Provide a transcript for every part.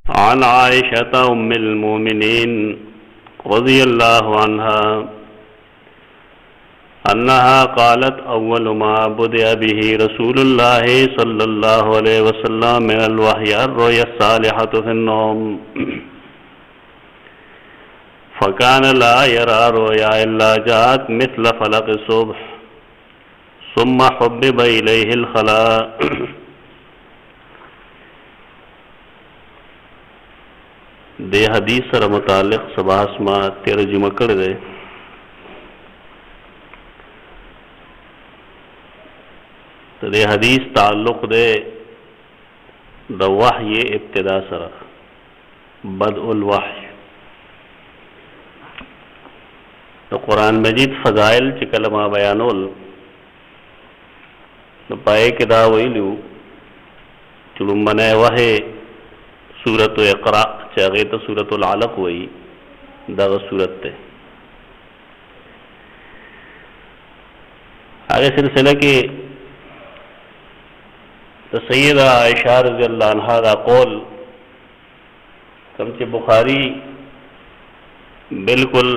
आन आयशा उम्मुल मोमिनीन रज़ियल्लाहु अन्हा अन्नहा क़ालत अव्वलु मा बुदिअ बिही रसूलुल्लाहि सल्लल्लाहु अलैहि वसल्लम मिनल वह्यि अर्रुया सालिहतु फिन्नौम फ़कान ला यरा रुया इल्ला जाअत मिस्ल फलक़ सुब्ह सुम्मा हुब्बिब इलैहिल खला। दे हदीस सर मुतालिक सबास मां तर्जुमा कर दे। तो दे हदीस ताल्लुक दे द वह्य इब्तिदा सर बदउल वह्य। तो कुरान मजीद फ़ज़ाइल च कलमा बयानोल तो पाए कि दा वहीलू चुलुम्बने वहे सूरत इक़रा चाहे तो सूरतुल अलक़ वही दा सूरत थे। आगे सिलसिला के तो सैयदा आयशा रज़ियल्लाहु अन्हा दा कौल समझे बुखारी बिल्कुल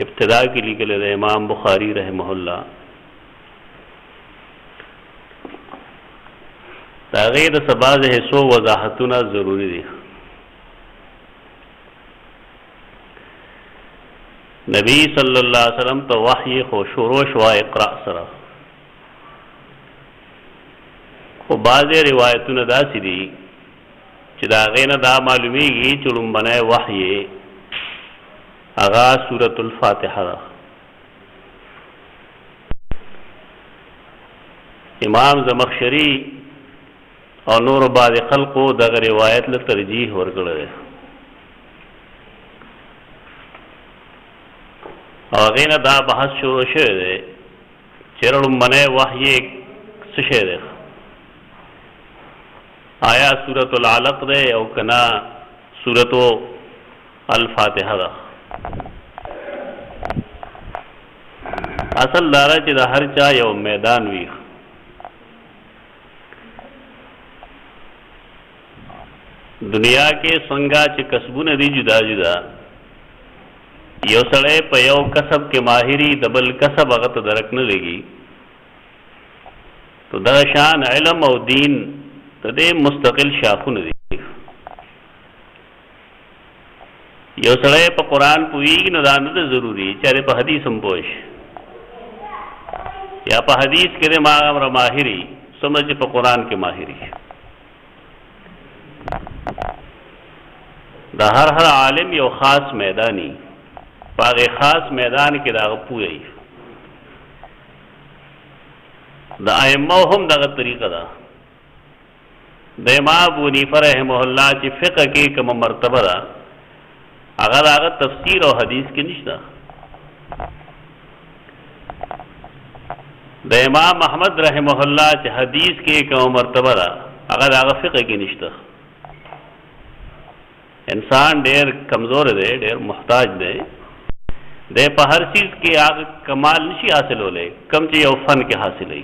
इब्तिदा के लिए ले इमाम बुखारी रहमहुल्लाह तागीद सबाज हिस्सों वजाहतुना जरूरी दी। नबी सल्लल्लाहु अलैहि वसल्लम तो वह्य खो शुरोश व इक़रा सरा को बाज़े रिवायतुन दासी दी चिदागे न दा मालूमी की चुलुम बने वह्य आगा सूरतुल फातिहा। इमाम ज़मख़शरी और नूर बाद खल्क़ को दग रिवायत ल तरजीह वर्गड़े और अगेन दा बहस शुरू शे चरण बने वह्य सुशे दे आया सूरतुल अलक़ दे और कना सूरतो अल फातिहा दा। असल दारा चिदा हर चा यो मैदान वी दुनिया के संगा च कसबू नदी जुदा जुदा यो सड़े पयो कसब के माहिरी दबल कसब अगत दरक न लेगी तो दशान इल्म और दीन तदे मुस्तकिल शाखु नदी यो सड़े प कुरान पुई न दानद जरूरी चारे प हदीस संपोश या प हदीस के दे मागम माहिरी समझ प कुरान के माहिरी दा हर आलिम यो खास मैदानी पागे खास मैदान के दाग पूरे द अइम्मा हम दाग तरीक़ा दा द इमाम अबू हनीफ़ा रहमहुल्लाह ची फ़िक़्ह के कम मर्तबा दा अगर आगा तफसीर और हदीस के निश्ता द इमाम अहमद रहमहुल्लाह ची हदीस के कम मर्तबा दा अगर आगा फ़िक़्ह के निश्ता। इंसान ढेर कमज़ोर दे ढेर मुहताज दे पर हर चीज़ के आग कमाल नहीं हासिल हो ले कम चाहिए फन के हासिल है।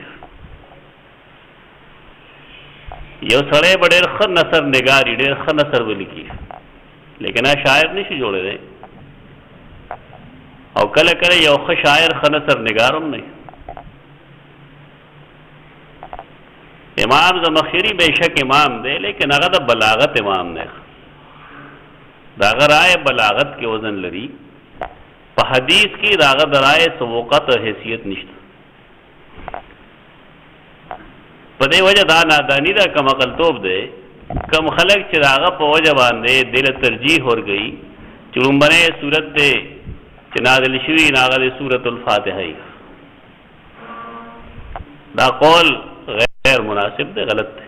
यो सड़े बड़े ख नसर निगारी ढेर ख नसर बोली की लेकिन आ शायर नहीं जोड़े दे और कल करे यो ख शायर ख नसर निगारम नहीं। इमाम ज़मख़शरी बेशक इमाम दे लेकिन अगर बलागत इमाम ने दागर आए बलागत के वजन लरी हदीस की दागत राय सवोकत हैसियत निश्ता पदे वजह दा नादानी दा कम अकल तोब दे कम खलक चिरागा प वजह बांधे दिल तरजीह हो गई चुरुम्बने सूरत दे चिनादिल शुई नागद सूरतुल फातिहा दा कौल गैर मुनासिब दे गलत थे।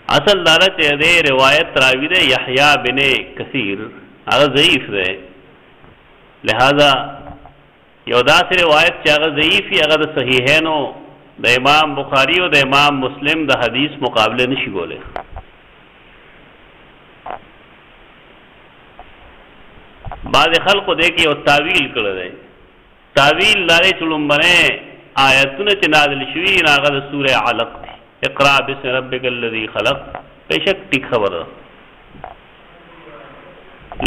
असल दारा दे रिवायत रावी दे यहया बिन कसीर अगर ज़ईफ़ है लिहाजा यौदा से रिवायत अगर ज़ईफ़ ही अगर सही है नो द इमाम बुखारी और द इमाम मुस्लिम द हदीस मुकाबले नहीं बोले। बाद खल को देखिए और तावील कर रहे तावील लारे चुलुम बने आयतुन च नाज़िल शुई नागद सूरह अलक़ थी इक़रा बिस्मि रब्बिकल्लज़ी खलक़ बेशक ټیک خبره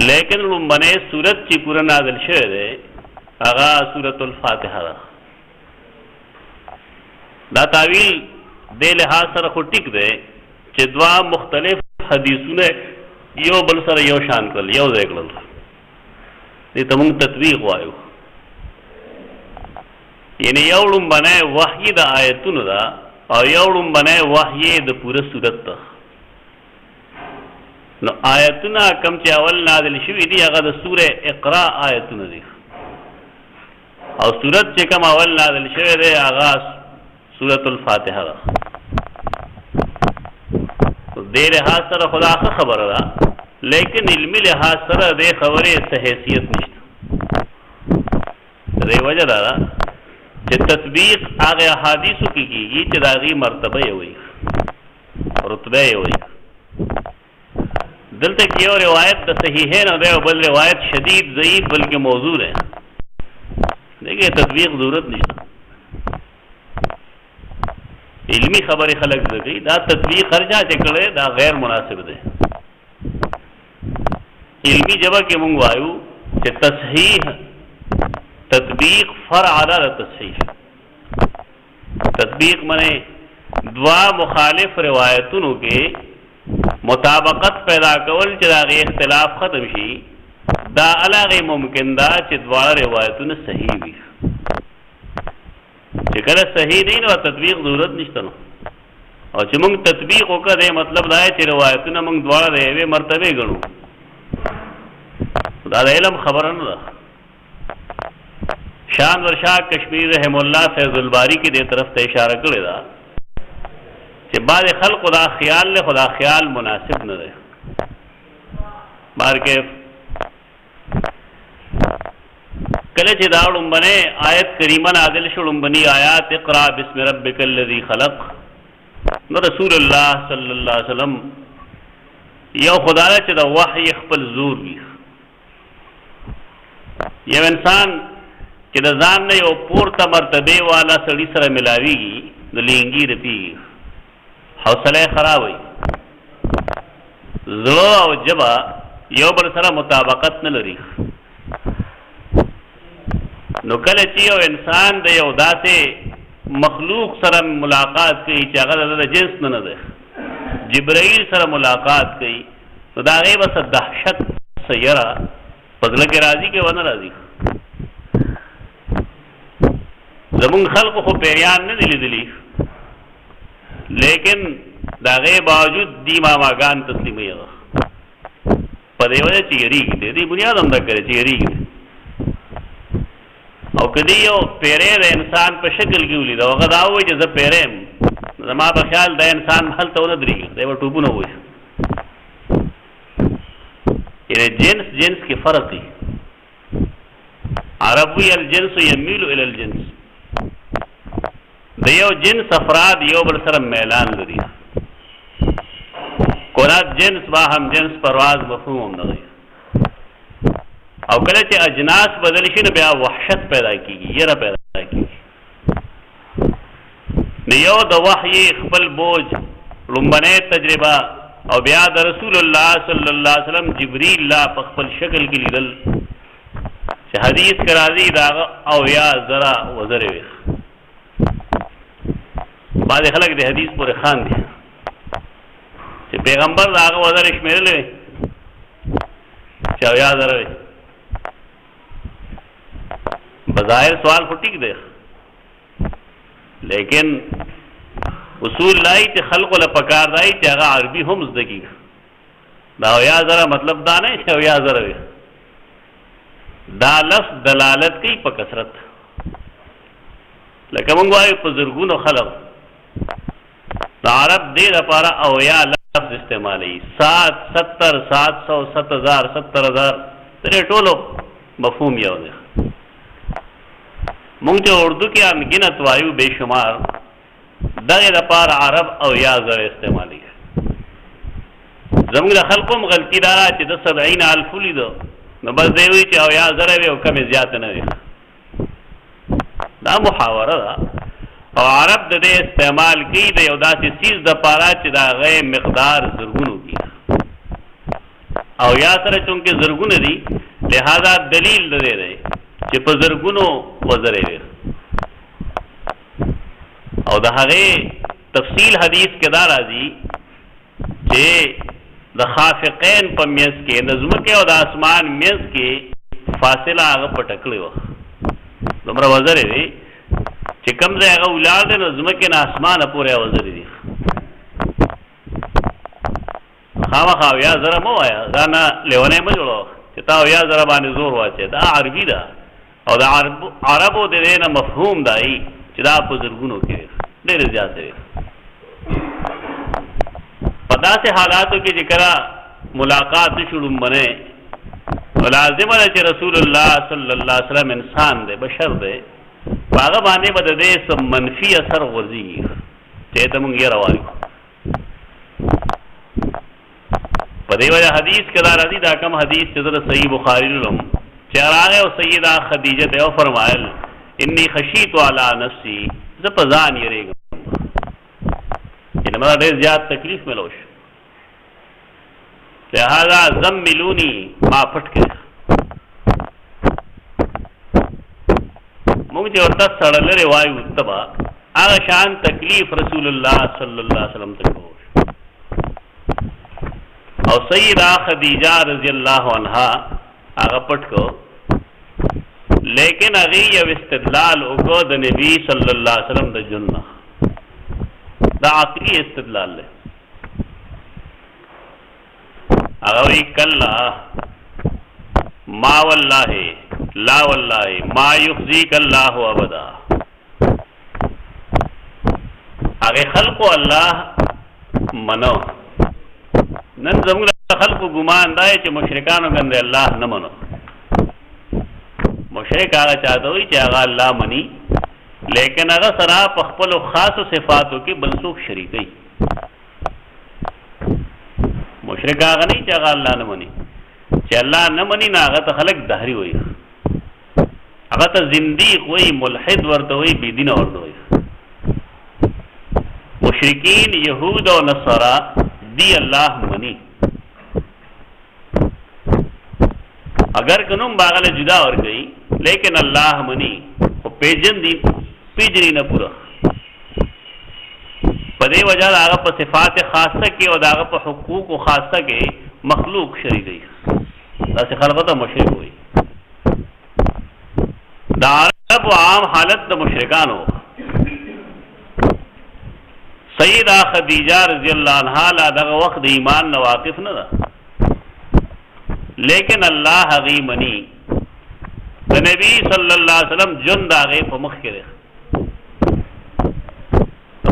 لیکن لومبنه صورت چې پورا نازل شوه ده هغه سورۃ الفاتحه ده دا تعویل د لحاظ سره خو ټیک ده چې دوا مختلف حدیثونه یو بل سره یو شان کړل یو ځای کړل دې ته موږ تطبیق وایو یعنی یو لومبنه وحی د آیتونو ده او یو لومبنه وحی د پوره سورۃ ده نو آیتونه کم چې اول نازل شوي دي هغه د سوره اقرا آیتونه دي او سورۃ چې کم اول نازل شوی دی هغه سورۃ الفاتحه ده دې لحاظ سره خدا خبره ده لیکن علمی لحاظ سره دې خبرې څه حیثیت نشته دې وجه ده چې تطبیق هغه احادیثو کې کیږي چې د هغې مرتبه یې وي رتبه یې وي دلته کې یو روایت د صحیحین او بل روایت شدید ضعیف بلکې موضوع ہے دیکھئے تطبیق ضرورت نشته علمی خبرې خلق زګي دا تطبیق خرجا چې کړي دا غیر مناسب ده علمی جواب کې مونږ وایو چې تصحیح تطبیق فرع علی تصحیح تطبیق معنی دوا مخالف روایتونو کې مطابقت پیدا کول چې دا غي اختلاف ختم شي دا علاوه ممکن ده چې دواړه روایتونه صحیح وي چې کله صحیح دي نو تطبیق ضرورت نشته نو او چې موږ تطبیق وکړو مطلب دا چې روایتونه موږ دواړه د یوې مرتبه ګڼو دا د علم خبره نه ده شان ورشاه کشمیر رحم الله فیض الباری کې دې طرف ته اشاره کړې ده چې بعض خلق دا خیال له خدا خیال مناسب نه ده مارکه کله چې دا لومبنه آیت کریمه نازل شو لومبني آیات اقرا بسم ربک الذی خلق نو رسول الله صلی الله علیه وسلم یو خدای چې دا وحی خپل زور وي یو انسان چې د ځان نه یو پورته مرتبه والا سړي سره ملاويږي د لینګي رپی حوصله خراب وي زړه او جبا یو بل سره مطابقت نه لري نو کله چې یو انسان د یو داسې مخلوق سره ملاقات کوي چې هغه د جنس نه ده جبرائیل سره ملاقات کوي نو دا غي بس دهشت سیرا پزله کې راضي کې ونه راضي زمون خلق خو پیریان نه لیدلی لیکن دا غي باوجود دی ماماګان تسلیمي هغه په دې وجه چې یریږي دې بنیاد هم دا کوي چې یریږي او کدی یو پیره د انسان په شکل کې ولید او غدا وای چې زه پیرم زما په خیال د انسان حل ته ونه درېږي دا و ټوبونه وای یعنی جنس کې فرق دی عربی الجنس يميل الى الجنس د یو جنس افراد یو بل سره میلان لري کولات جنس با هم جنس پرواز مفهوم نه دی او کله چې اجناس بدل شي نو بیا وحشت پیدا کیږي یره پیدا کیږي نو یو د وحی خپل بوج لومبنه تجربه او بیا د رسول الله صلی الله علیه وسلم جبرئیل لا په خپل شکل کې لیدل چې حدیث کرا دی دا او یا ذرا وزره وي بعض خلک د حدیث پورې خان دي چې پیغمبر دا وزره شمیرلې چې او یا ذرا وي بظاہر سوال خو ٹھیک دے لیکن اصول لائی چې خلق له پکار دای چې هغه عربي هم زده کی دا یا ذرا مطلب دا نه چې یا ذرا وي دا لفظ دلالت کوي په کثرت لکه موږ وایو په زرګونو خلق دا عرب دې لپاره او یا لفظ استعمالي 70 700 7000 70000 ترې ټولو مفهوم یو دی مونږ ته اردو کې انګینت وایو بے شمار دغه لپاره عرب او یا ذره استعمالي زموږ خلقوم غلطی دارا چې د 70000 لیدو نو بس دی وی چې او یا ذره وي او کم زیات نه وي دا محاوره ده او عرب د دې استعمال کوي د یو داسې چیز د پاره چې د هغې مقدار زرګونو دي او یا سره چونکې زرګونه دي لہذا دلیل د دې دی چې په زرګونو وزرې وي او د هغې تفصیل حدیث کې دا راځي چې د خافقین په میز کې د ځمکې او د اسمان میز کې فاصله هغه پټه کړې وه دومره وزرې وي چې کوم ځای هغه ولاړ دی نو ځمکې نه اسمانه پورې وزرې دي خامخا اویا زره مه وایه ځان لیونی مه جوړوه چې تا اویا زره باندې زور واچوې دا عربي ده او د عربو د دې نه مفهوم دی چې دا په زرګونو کې وي ډېرې زیاتې وي په داسې حالاتو کې چې کله ملاقات شو ډومبنی نو لازمه ده چې رسول الله صلی الله علیه وسلم انسان دی بشر دی په هغه باندې به د دې څه منفي اثر غورځېږي چې ته مونږ یې راوایو په دې وجه حدیث کې دا راځي دا کوم حدیث چې زه د صحیح بخاري لرم چې راغی او سیده خدیجه ته وفرمایل انی خشیت علی نفسی زه په ځان یېرېږم انما ډېر زیات تکلیف ملو شو لہذا زملونی ما پټ کړه موږ چې ورته سره لرې وایو تبا هغه شان تکلیف رسول الله صلی الله علیه وسلم ته وشو او سیدہ خدیجہ رضی اللہ عنہا هغه پټ کو لیکن هغه یو استدلال وکړو د نبی صلی الله علیه وسلم د جنہ دا عقلی استدلال له هغه وی کلا ما والله لا والله ما يخزيك الله ابدا هغه خلق الله منو نن زموږ خلق ګمان دی چې مشرکانو باندې الله نه منو مشرک هغه چاته وي چې هغه الله مني لیکن هغه سره په خپل خاصو صفاتو کې بل څوک شریکي مشرک هغه نه چې هغه الله نه مني چې الله نه مني نه هغه ته خلق دهري وي هغه ته زنديق وي ملحد ورته وي بيدین ورته وي مشرکین يهود او نصارا دی الله منی اگر کنم باغله جدا ور گئی لیکن الله منی او پیجن دی پیجنی نه پورا پدې وجہ هغه په صفات خاصه کې او هغه په حقوق خاصه کې مخلوق شریک دی تاسو خلقته مشرک وي دا عرب عام حالت د مشرکانو سیدہ خدیجہ رضی اللہ عنہا لا دغه وخت د ایمان نه واقف نه ده لیکن الله غی منی د نبی صلی الله علیه وسلم جون داغه په مخ کې ده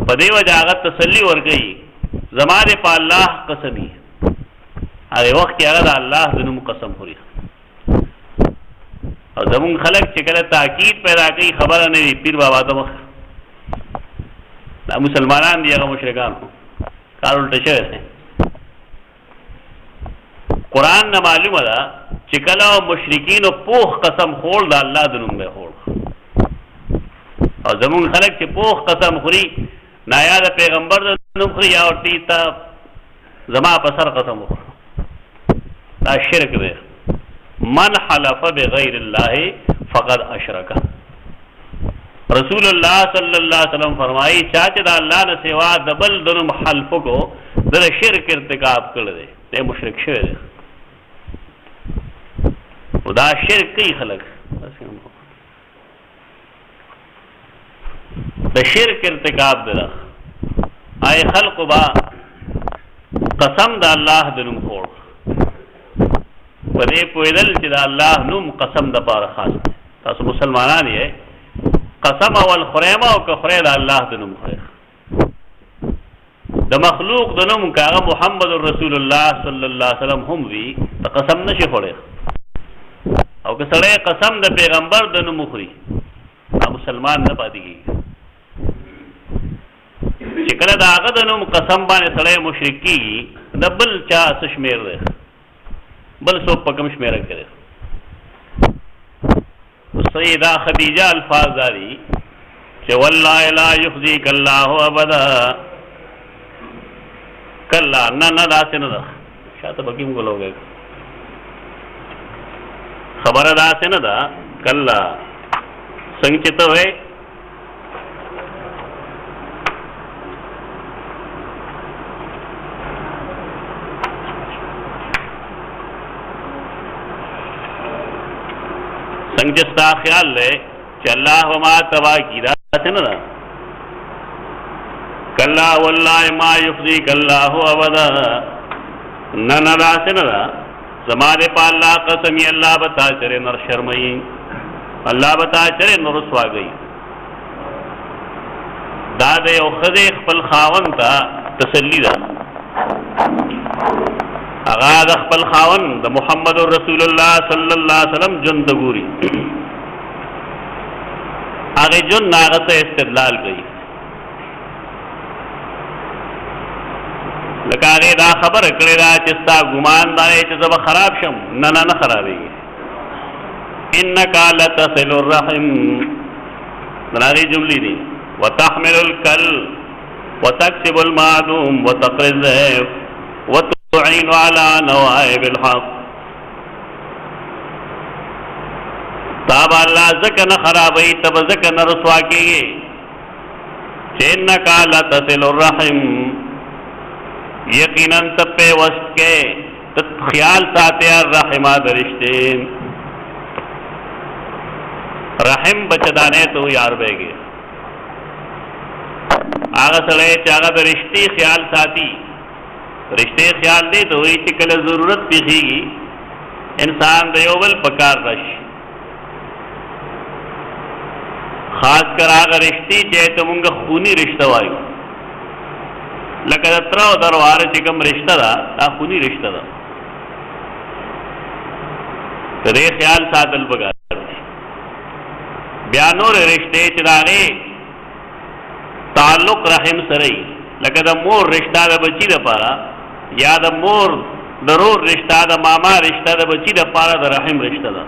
په دې وجه هغه تسلی ورګي زماره په الله قسمی هغه وخت کې هغه د الله د نوم قسم خوري او زمون خلک چې کله تاکید پیدا کوي خبره نه وي پیر بابا ته مخ دا مسلمانان دی هغه مشرکان کار الټه شوی دی قرآن نه معلومه ده چې کله مشرکین پوخ قسم خور د الله د نوم به خور او زمون خلک چې پوخ قسم خوري نایا د پیغمبر د نوم خوري یا ورته تا زما په سر قسم وخور دا شرک دی من حلف بغیر الله فقد اشرک رسول الله صلی الله علیه وسلم فرمایي چې دا الله نه سوا د بل درم حلف کو د شرک ارتکاب کړی دی د مشرک شوی دی او دا شرک کوي خلک د شرک ارتکاب دی آی خلق با قسم د الله د نوم خور په دې پوهېدل چې د الله نوم قسم د پاره خاص دی تاسو مسلمانان یې قسم اول خریمه او که خری د الله د نوم خری د مخلوق د نوم کاغه محمد رسول الله صلی الله علیه وسلم هم وی د قسم نشي خوړی او که سړی قسم د پیغمبر د نوم خوري دا مسلمان نه پاتې کیږي چې کله د هغه د نوم قسم باندې سړی مشرک کیږي د بل چا څه شمیر دی بل څوک په کوم شمیره کړي سیدہ خدیجہ الفاظ داری چې والله لا يخزيك الله ابدا. کلا نه نه داسې نه ده، شاته بګیم ګلوږي خبره داسې نه ده. کلا څنګه چې ته وې څنګه ستا خیال لې چې الله وما تبا کی داسې نه ده. کلا والله ما يخزيك الله ابدا. نه نه داسې نه ده. زماره په الله قسم ی الله بتا چرې نر شرمئی، الله بتا چرې نر رسوا گئی. دا د یو خدای خپل خاون ته تسلی ده. هغه د خپل خاون د محمد رسول الله صلی الله علیه وسلم جن ته ګوري، هغه جن هغه ته استدلال کوي. لکه هغه دا خبر کړی دا چې ستا ګمان دا چې زه به خراب شم. نه نه نه خرابېږي. انک لتصل الرحم، دا هغې جملې دي. وتحمل الکل وتکسب المعدوم وتقري الضيف وتعين على نوائب الحق. تاب الله ځکه نه خرابوي، ته به ځکه نه رسوا کېږي چې انک لتصل الرحم، یقیناً تب پہ وسط کے خیال ساتے الرحمہ درشتے. رحم بچدانے تو یار بے گے آغا سڑے چاگا درشتی خیال ساتی. رشتے خیال دے تو ہوئی چکل ضرورت پیخی گی انسان دیوبل پکار رش. خاص کر آغا رشتی چاہے تو منگا خونی رشتہ وائیو، لکه د تره او درواره چې کوم رشته ده دا خوني رشته ده. د دې خیال ساتل پکار دي. بیا نور رشتې چې د هغې تعلق رحم سره وي، لکه د مور رشته د بچي دپاره، یا د مور د رور رشته، د ماما رشته د بچي دپاره د رحم رشته ده.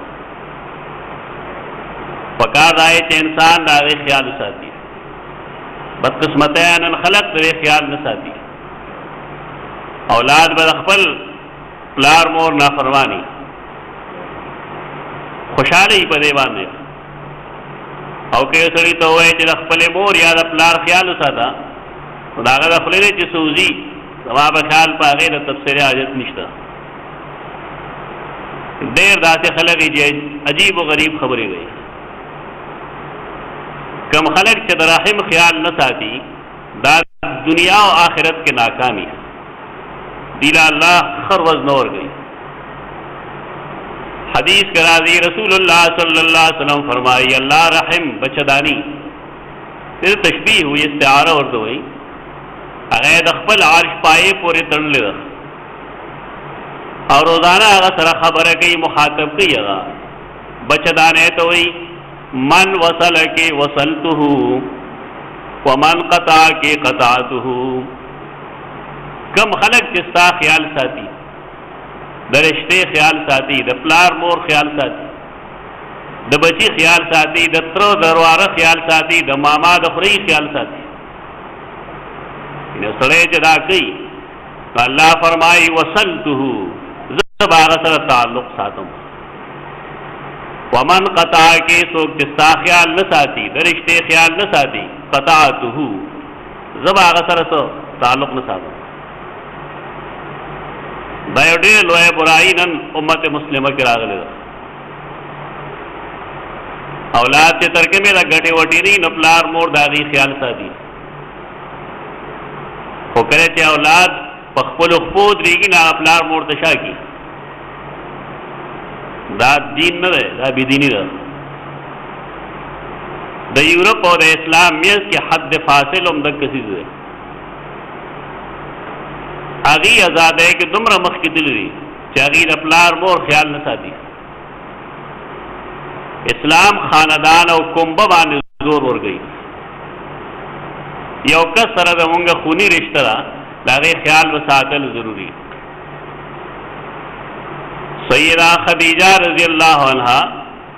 پکار دا چې انسان د هغې خیال ساتي. بدقسمتیان خلق دې خیال نه ساتي. اولاد به خپل پلار مور نافرمانی خوشاله په دی باندې، او که سړی ته وایي چې خپل مور یا د پلار خیال وساته، نو دا هغه د خپل چې سوزي زما به خیال په هغې د تفسیر حاجت نشته. ډېر داسې خلک چې عجیب و غریب خبرې کوي. کم خلق چې د رحم خیال نه ساتي دا دنیا او آخرت کې ناکامی دیل الله خر وز نور گئی. حدیث کے راضی رسول اللہ صلی اللہ علیہ وسلم فرمائی اللہ رحم بچدانی پھر تشبیح ہوئی استعارہ ورته ہوئی هغه د خپل عرش پائے پورې تړلې ده او روزانه هغه سره خبره کوي، مخاطب کوي. هغه بچدانه ته وایي من وصل کے وصلته ومن قطع کے قطعته. کم خلق جستا خیال ساتي، د رشتے خیال ساتي، د پلار مور خیال ساتي، د بچی خیال ساتي، د تر درواره خیال ساتي، د ماما د خوري خیال ساتي. نو سړی چې دا کوي الله فرمایي وصلته، زه به هغه سره تعلق ساتم. ومن قطع کے سوک جستا خیال نہ ساتي، د رشتے خیال نہ ساتي، قطعته زبا هغه سره تعلق نه ساتم. دا یو ډېر لوی برایي نن امت مسلمه کې راغلی ده. اولاد چې ترکه مې دا ګټې وټې نه نو پلار مور د هغې خیال ساتي، خو کله چې اولاد په خپلو خپو درېږي نو هغه پلار مور ته شا کي. دا دین نه ده، دا بېدیني ده. د یورپ او د اسلام منځ کې حد فاصل هم دغه څیز دی. هغې ازادۍ کې دومره مخکې تللي دي چې هغې د پلار مور خیال نه ساتي. اسلام خاندان او کمبه باندې زور ورګوي. یو کس سره د مونږ خوني رشته ده، د هغې خیال وساتل ضروري. سیدہ خدیجہ رضی اللہ عنہ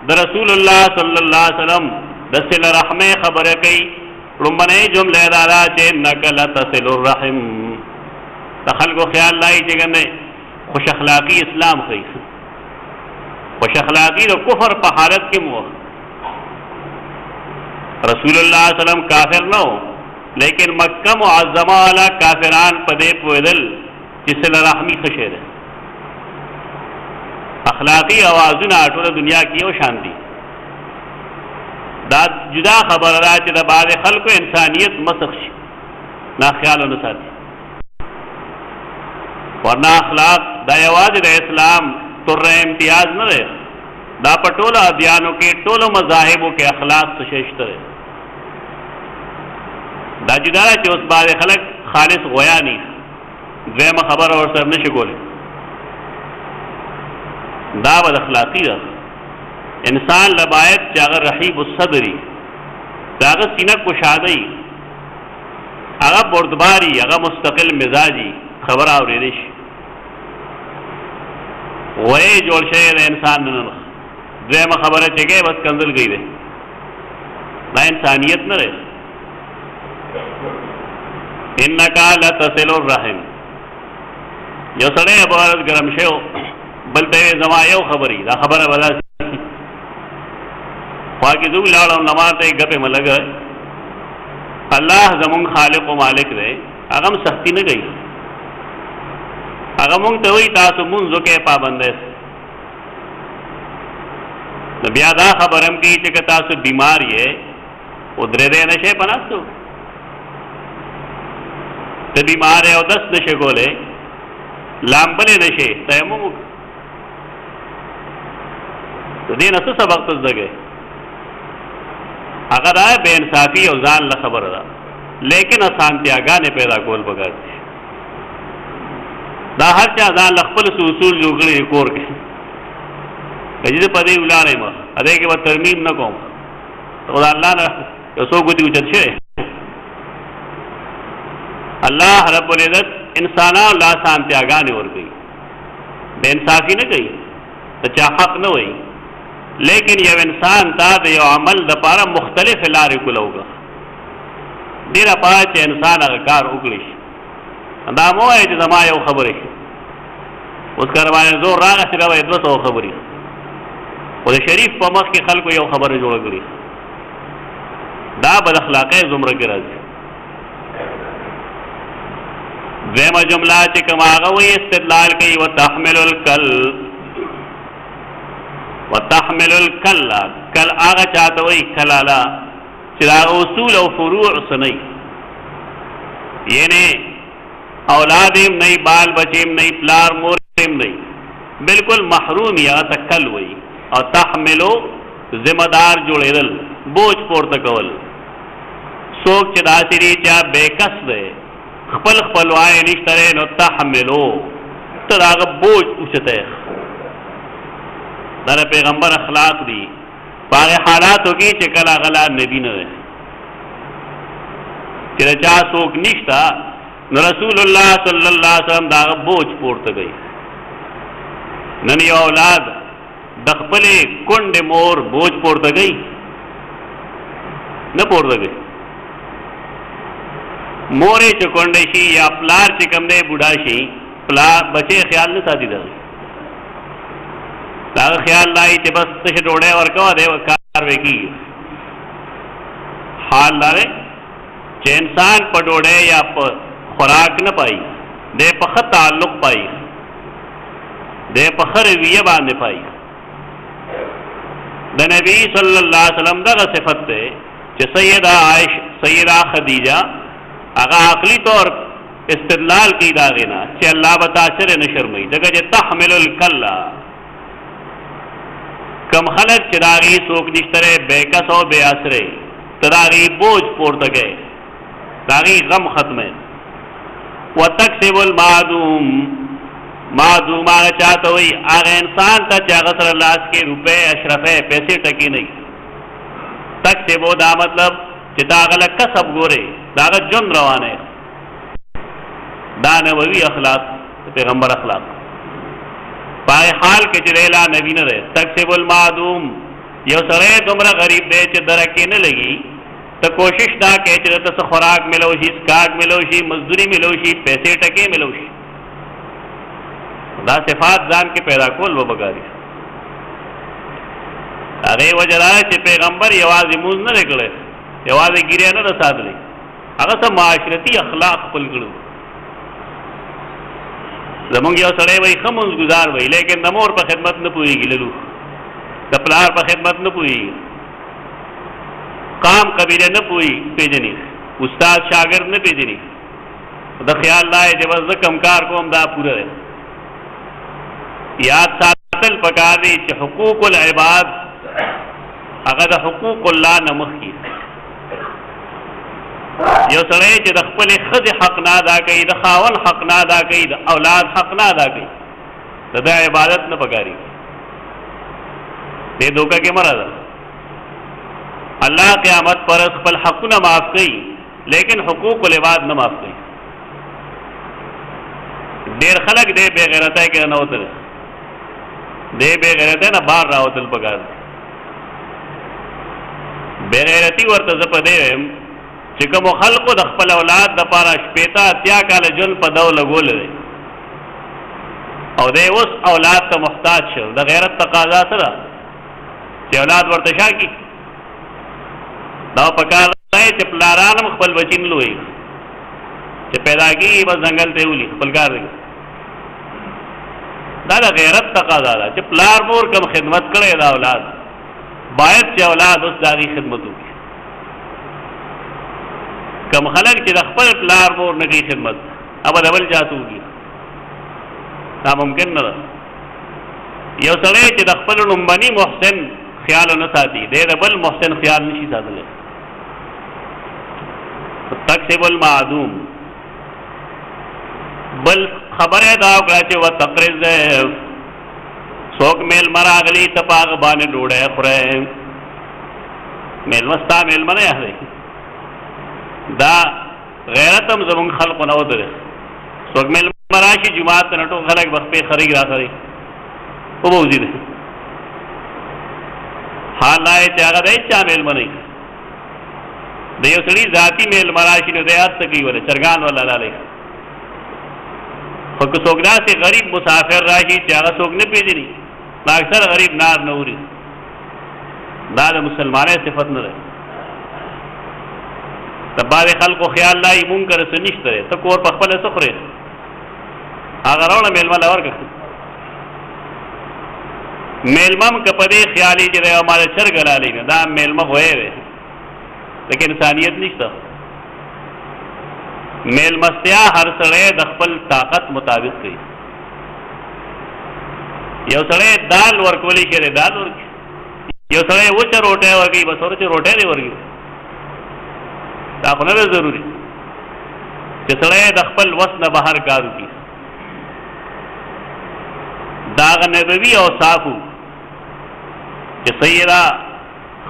د رسول اللہ صلی اللہ علیہ وسلم د صله رحمۍ خبره کوي. لومبنۍ جمله دا ده چې انک لتصل الرحم. د خلکو خیال لای چې ګنې خوش اخلاقی اسلام ښیي. خوش اخلاقی د کفر په حالت کې مو رسول الله صلی الله علیه وسلم کافر نه و، لیکن مکه معظمه والا کافران په دې پوهېدل چې صله رحمي ښه شی دی. اخلاقی اوازونه ټوله دنیا کې یو شان دي. دا جدا خبره ده چې د بعض خلکو انسانیت مسخ شي، نا خیال ونه ساتي. ورنه اخلاق دا یوازې د اسلام تر امتیاز نه دی، دا په ټولو ادیانو کې ټولو مذاهبو کې اخلاق څه شی شته دی. دا جدا ده چې اوس بعض خلک خالص غویا نه دویمه خبره ورسره نشي کولی. دا بد اخلاقی ده. انسان لباید چې هغه رحیب الصدری، چې هغه سینه کشادهی، هغه بردباری، هغه مستقل مزاجی خبره اورېدی شي. غوی جوړ شوی د انسان نه نه. دویمه خبره چې کوي بس کنځلګۍ دی. دا انسانیت نه دی. انک لتصل الرحم. یو سړی عبارت ګرم شو بل ته زما یو خبرې دا خبره ولا خواږه زو لاړو نماته غپه ملګه. الله زمون خالق او مالک دی، هغه سختی نه کوي. هغه مونږ ته وی تاسو مونږ کې پابند یې. نو بیا دا خبرم کی چې تاسو بیمار یې او درې دې نشه پناستو ته بیمار یې او 10 نشه کولې لامبلې نشه تیمم ته دې نه څه سبق ته زګې. هغه دا بے انصافی او ځان له خبره ده، لیکن اسانتیاګانې پیدا کول بګر دا هر چا ځان خپل اصول جوړ کور کې کجې په دې ولانه ما ا دې کې و ترمیم نه کوم او الله نه یو څو ګوتی وچت شه. الله رب العزت انسانانو لا سانتیاګانې ورکړي، بے انصافی نه کوي، چا حق نه وایي، لیکن یو انسان تا د یو عمل د پاره مختلف لارې کولوګه ډیره پاره چې انسان هغه کار وکړي. دا مو وایي چې زما یو خبرې اوس کار باندې زور راغی چې راوي 200 خبرې او د شریف په مخ کې خلکو یو خبره جوړ کړي. دا بد اخلاقی زمره کې راځي. دویمه جمله چې کوم هغه وایي استدلال کوي وتحمل الکل. وتحمل الکل کل هغه چاته وایي کلالا چې دا اصول او فروع سنئ، یعنی اولادیم نہیں، بال بچیم نہیں، پلار موریم نہیں، بالکل محروم یا تکل وئی. او تحملو ذمہ دار جوړېدل، بوج پورته کول. څوک چې داسې دي چې بے کس دی، خپل خپلوای نشته نو تحملو ته د هغه بوج اوچته. دا پیغمبر اخلاق دي په هغه حالاتو کې چې کله غلا نبی نه دی چې چا څوک نشته نو رسول الله صلی الله علیه وسلم دا بوج پورته کوي. نن یو اولاد د خپل کونډه مور بوج پورته کوي نه پورته کوي. مورې چې کونډه شي یا پلار چې کوم دی بوډا شي، پلار بچي خیال نه ساتي. دا خیال لای چې بس څه ډوډۍ ورکوه دی کار وکي. حال لاره چې انسان په ډوډۍ یا په خوراک نه پای، دې په خط تعلق پای، دې په خرویه باندې پای. د نبی صلی الله علیه وسلم دغه صفت ده چې سیدہ خدیجه هغه عقلی طور استدلال کی دا غینا چې الله بتاثر نه شرمای دغه چې تحمل الکلا. کم خلق چې داغي څوک نشتره بے کس او بے اثرې تداغي بوج پورته گئے، داغي غم ختمه. وتکسب المعدوم، معدوم هغه چاته وي هغه انسان ته چې هغه سره لاس کې روپے اشرفه پیسې ټکی نه. تکسب دا مطلب چې دا غل کسب ګوره دا جون روانه. دا نبوي اخلاق پیغمبر اخلاق پای حال کې چې لا نبی نه ده. تکسب المعدوم یو سړی دومره غریب دی چې درکې نه لګي، ته کوشش دا کوي چې ته څه خوراک ملو شي، سکاک ملو شي، مزدوري ملو شي، پیسې ټکې ملو شي. دا صفات ځان کې پیدا کول و بګاري. هغه وجه دا چې پیغمبر یوازې مونږ نه کړی، یوازې ګیره نه ساتلی، هغه سم معاشرتي اخلاق خپل کړو. زمونږ یو سړی وایي ښه مونځ ګزار وایي، لیکن د مور په خدمت نه پوهېږي، للو د پلار په خدمت نه پوهېږي، قام قبیله نه پیژني، استاد شاګرد نه پیژني. د خیال دا چې بس زه کم کار کوم دا پوره دی. یاد ساتل پکار دی چې حقوق العباد هغه د حقوق الله نه مخکې. یو سړی چې د خپلې ښځې حق نه ادا کوي، د خاوند حق نه ادا کوي، د اولاد حق نه ادا کوي، د ده عبادت نه پکاري. دې دوکه کې مه راځه. الله قیامت پر خپل حقونه معاف کوي، لیکن حقوق العباد نه معاف کوي. ډېر خلک دې بې غیرتی کې نه وتل، دې بې غیرتی نه بار راوتل پکار دی. بې غیرتي ورته زه په دې وایم چې کومو خلقو د خپل اولاد دپاره شپېته اتیا کاله ژوند په دو لګولی دی او دی اوس اولاد ته محتاج شو. د غیرت تقاضا څه ده چې اولاد ورته شا کي؟ دا پکار دی چې پلاران هم خپل بچي نه لوی، چې پیدا کېږي بس ځنګل ته ولي خپل کار دی. دا د غیرت تقاضا ده چې پلار مور کوم خدمت کړی دا اولاد باید چې اولاد اوس د هغې خدمت وکړي. کم خلک چې د خپل پلار مور نه کوي خدمت، هغه د بل چا ته وکړي، دا ممکن نه ده. یو سړی چې د خپل لومبني محسن خیال نه ساتي، دی د بل محسن خیال نشي ساتلی. تکسب المعدوم. بل خبره دا وکړه چې وتقرض څوک میلمه راغلي ته په هغه باندې ډوډۍ خورئ، میلمه ستا میلمه نه یادوي. دا غیرت هم زمونږ خلقو نه ودرې. څوک میلمه راشي جومات ته نه ټول خلک به خپې خرۍ راخري وبوځي دی، حال دا یې چې هغه د هېچا میلمه نه وي. د یو سړي ذاتي میلمه راشي نو دی هر څه کوي وله چرګان ولا لالی. خو که څوک داسې غریب مسافر راشي چې هغه څوک نه پېژني، نو اکثر غریب نار نه اوري. دا د مسلمانۍ صفت نه دی. د بعضې خلکو خیال دا وي مونږ کره څه نشته دی، ته کور په خپله څه خورې، هغه راوړه میلمه له ورکړه. میلمه هم که په دې خیال وي چې دی ما د چرګ لالی نه، دا میلمه غوی دی، لیکن انسانیت نشته. میلمستیا هر سړی د خپل طاقت مطابق کوي. یو سړی دال ورکولی شي دال ورکړي، یو سړی وچه روټۍ ورکوي بس ورچه روټۍ دی ورکړي. دا خو نه دی ضروري چې سړی د خپل وس نه بهر کار وکړي. دا هغه نبوي اوصافو چې سیده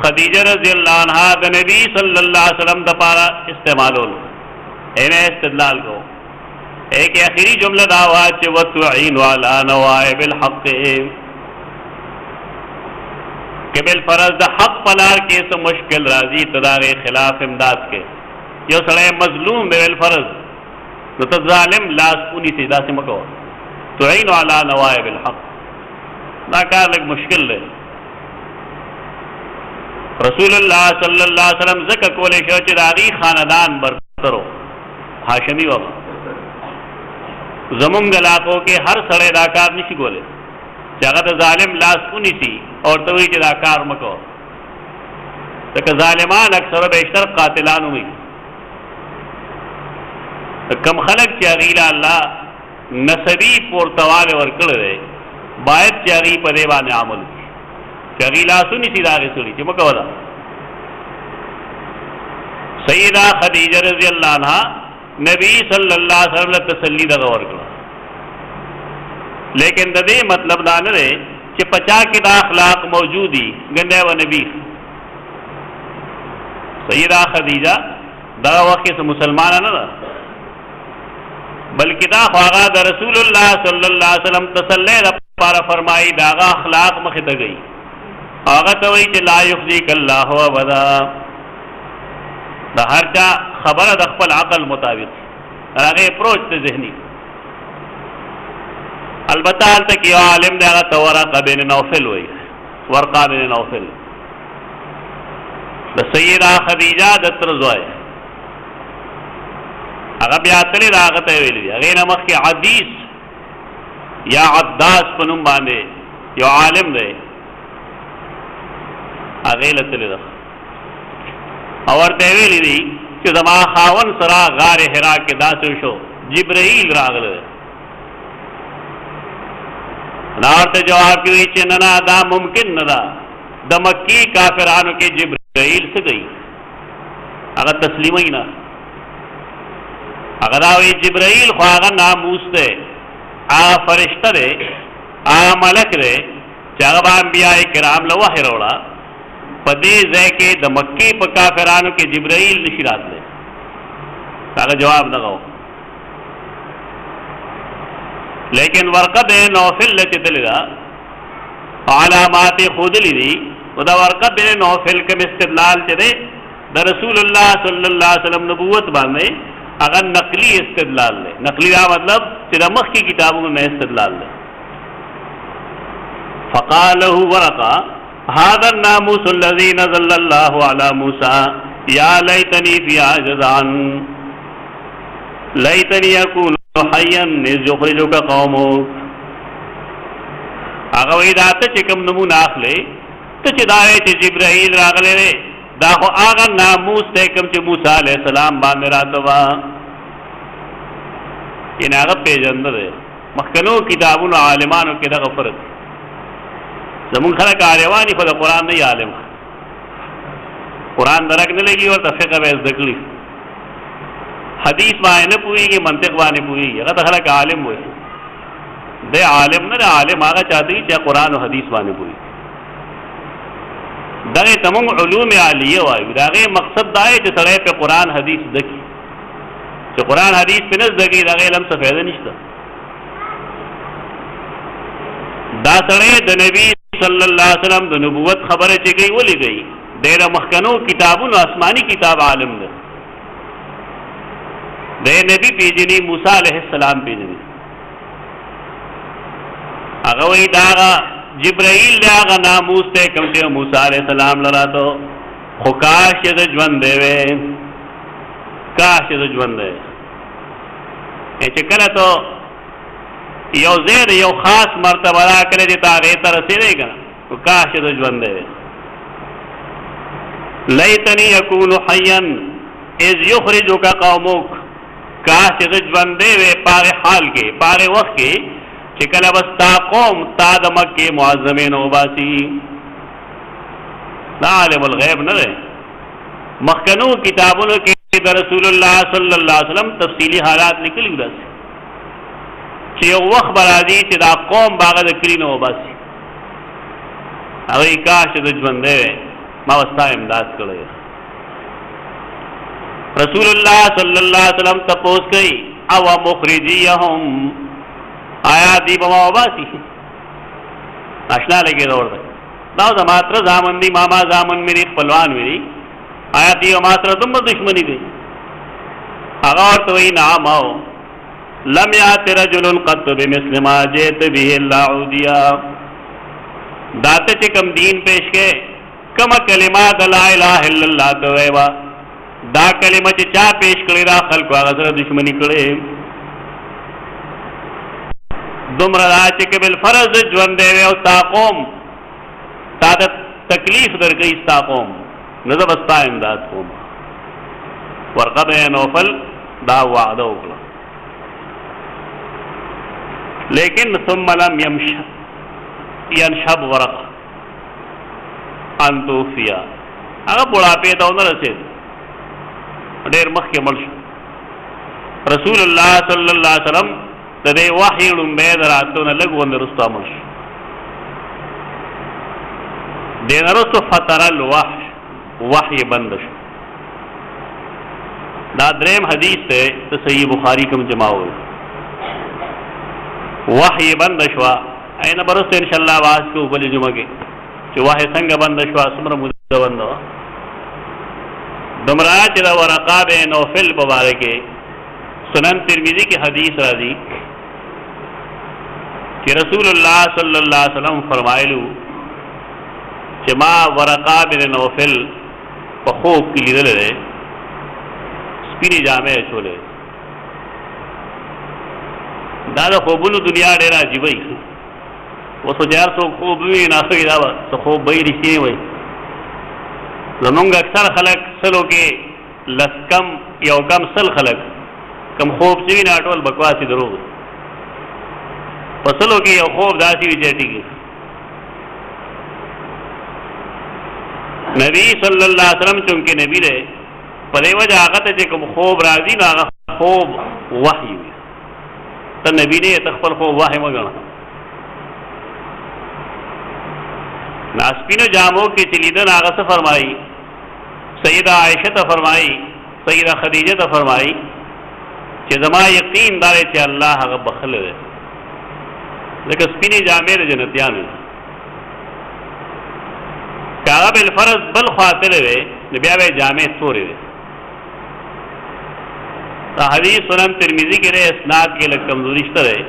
خدیجه رضی الله عنها د نبي صلی الله علیه وسلم دپاره استعمالولو. ایمه استدلال کو ایک آخری جمله دا وا چې وتعین علی نوائب الحق، کہ بالفرض د حق پلار کې څه مشکل راځي ته د هغې خلاف امداد کې. یو سړی مظلوم دی بالفرض نو ته ظالم لاس ونیسې، داسې مه کوه. تعین علی نوائب الحق، دا کار لږ مشکل دی. رسول الله صلی الله علیه وسلم ځکه کولی شو چې د هغې خاندان برتر و، هاشمي وو. زمونږ علاقو کې هر سړی دا کار نشي کولی چې هغه د ظالم لاس ونیسي او ورته وایي چې دا کار مه کوه، ځکه ظالمان اکثره بیشتر قاتلان وي. کم خلک چې هغې له الله نسبي پورتوالی ورکړی دی باید چې هغې په دې باندې عمل وکړي چې هغې لاس ونیسي د هغې سړي چې مه کوه دا. سیده خدیجه رضی الله عنها نبی صلی الله علیه وسلم له تسلی دغه ورکړه، لیکن د دې مطلب دا نه دی چې په چا کې دا اخلاق موجود دي ګنډی و نبي. سیده خدیجه دغه وخت کې مسلمانه نه ده، بلکې دا خو هغه د رسول الله صلی الله علیه وسلم تسلی دپاره فرمایي د هغه اخلاق مخې ته گئی. هغه ته وایي چې لا یخزیک الله ابدا. د هر چا خبره د خپل عقل مطابق هغه اپروچ ته ذهني. البته هلته کې یو عالم دی هغه ته ورقه بن نوفل وایي. ورقه بن نوفل د سیده خدیجه د تر زوی هغه بیا تللی د هغه ته ویلي هغې نه مخکې حدیث یا عداس په نوم باندې یو عالم دی هغې له تللی ده او ورته ویلي دي چې زما خاوند سره غار حرا کې داسې شو جبرائیل راغله نو ورته جواب کوي چې نه نه دا ممکن نه ده د مکی کافرانو کې جبرائیل څه کوي هغه تسلیموي نه هغه دا وایي جبرائیل خو هغه ناموس دی هغه فرشته دی هغه ملک دی چې هغه به انبیاء کرام له وحی راوړه په دې ځای کې د مکې په کافرانو کې جبرائیل نشي راتلی هغه جواب نه غو لیکن ورقه بن نوفل چې تللی ده علامات یې ښودلي دي و دا ورقه بن نوفل کوم استدلال چې دی د رسول الله صلی الله علیه وسلم نبوت باندې هغه نقلی استدلال دی. نقلی دا مطلب چې د مخکې کتابونو نه استدلال دی. فقال له ورقه هذا الناموس الذي نزل الله على موسى يا ليتني فيها جزعا ليتني يكون حيا إذ يخرجك قومك. هغه وی دا ته چې کوم نمونه اخلي ته چې دا وایي چې جبرائیل راغلی دی دا خو هغه ناموس دی کوم چې موسی علیه السلام باندې راته وه یعنې هغه پېژنده دی. مخکنو کتابونو عالمانو کې دغه فرق زمونږ خلک عالمان دي خو د قرآن نه عالم قرآن درک نه لګي ورته فقه به یې زده کړي حدیث باندې نه پوهېږي منطق باندې پوهېږي هغه ته خلک عالم وایي دی عالم نه دی عالم هغه چاته وي چې قرآن او حدیث باندې پوهېږي دغې ته مونږ علوم عالیه وایو د هغې مقصد دا دی چې سړی پې قرآن حدیث زده کړي چې قرآن حدیث پې نه زده کړي د هغې علم څه فایده نشته. دا سړی د نبي صلی الله علیه وسلم د نبوت خبره چې کوي ولې کوي دی د مخکنو کتابونو آسماني کتاب عالم دی د نبي پېژني موسی علیه السلام پېژني هغه وایي دا هغه جبرائیل دی هغه ناموس دی کوم چې موسی علیه السلام له راته خو کاش چې زه ژوندی وی کاش چې زه ژوندی چې کله تو یو ځای یو خاص مرتبه را کړې چې ته هغې ته رسېدی که نه خو کاش چې زه ژوندی وی لیتنی یکون حیا اذ یخرجک قومک کاش چې زه ژوندی وی په هغې حال کې په هغې وخت کې چې کله به ستا قوم تا د مکې معظمې نه وباسي. دا عالم الغیب نه دی. مخکنو کتابونو کې د رسول الله صلی الله علیه وسلم تفصیلي حالات لیکلي وو داسې چې یو وخت به راځي چې دا قوم به هغه د کلي نه وباسي هغوی کاش چې زه ژوندی وی ما به ستا امداد کړی. رسول الله صلی الله علیه وسلم تپوس کوي او مخرجیهم آیا دی به ما وباسي اشنا لګېده ورته دا زما تره زامن دي ماما زامن مې دي خپلوان مې دي آیا دی ما سره دومره دشمني دی هغه ورته وایي نعم او لم یات رجل قط بمثل ما جئت به الا عودیا دا ته چې کوم دین پیش کړې کومه کلمه د لا اله الا الله ته وایي دا کلمه چې چا پیش کړې دا خلکو هغه سره دشمني کړې دومره دا چې که بالفرض ژوندی وی او ستا قوم تا ته تکلیف درکوي ستا قوم نو زه به ستا امداد کوم. ورقه بن نوفل دا وعده وکړه لیکن ثم لم ينشب ورقه ان توفي هغه بوډاپې ته ونه رسېد ډېر مخکې مړ شو. رسول الله صلی الله علیه وسلم د دې وحی لومبی د راتلو نه لږ غوندې وروسته مړ شو. دې نه وروسته فتر وحی بند شو. دا دریم حدیث دی د صحیح بخاري کوم جمع وی وحی بند شوه اینه به وروسته انشاءالله واز کوو بلې جمعه کې چې وحی څنګه بند شوه څومره موده بند وه دومره چې د ورقه بن نوفل په باره کې سنن ترمذی کې حدیث راځي کہ رسول اللہ صلی اللہ علیہ وسلم فرمائلو کہ ما ورقا بن نوفل پا خوب کی لیدل رہے سپینی جامع چولے دادا خوبونو دنیا ڈیرا عجیبئی وہ سوچار سو خوب بھی ناسوی دابا سو خوب بئی رشتی نہیں ہوئی زمونگ اکثر خلق سلو کے لسکم یو کم سل خلق کم خوب سوی ناٹول بکواسی دروگ فصلوں کی یو خوب داسی بھی چیٹی کی نبی صلی اللہ علیہ وسلم چونکہ نبی رہے پدے وجہ آغت ہے کم خوب راضی نا آغا خوب وحی ہوئی تو نبی نے تخفل خوب وحی مگنا ناسپین و جاموں کی چلیدن آغا سے فرمائی سیدہ عائشہ تا فرمائی سیدہ خدیجہ تا فرمائی کہ زما یقین دارے چھے اللہ آغا بخل رہے لیکن سپینی جامع جنتیان کاغا بالفرض بل خاطر ہوئے نبیا بے جامع سورے ہوئے حدیث سنن ترمیزی کے رہے اسناد کے لگ کمزوریشتہ رہے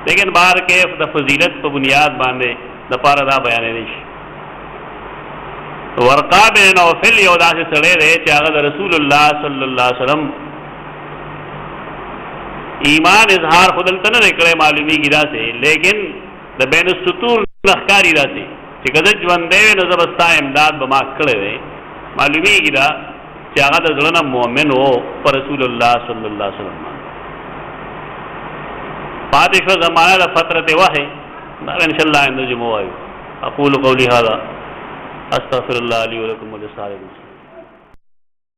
لیکن بار کیف دا فضیلت پا بنیاد باندے دا پارا دا بیانے نیش ورقا بن نوفل یودا سے سڑے رہے چاہا دا رسول اللہ صلی اللہ علیہ وسلم ایمان اظہار خودلتا نہ نکڑے معلومی گرا سے لیکن دا بین السطور نخکاری را سے چکہ جوندے وے نظبستا امداد بما کڑے وے معلومی گرا چاہا دا ظلنا مومن ہو پر رسول اللہ صلی اللہ علیہ وسلم فاتح و زمانہ دا فترت وحی دا انشاءاللہ اندر جمعہ اقول قولی هذا استغفر اللہ علی ولکم و لسائر المسلمین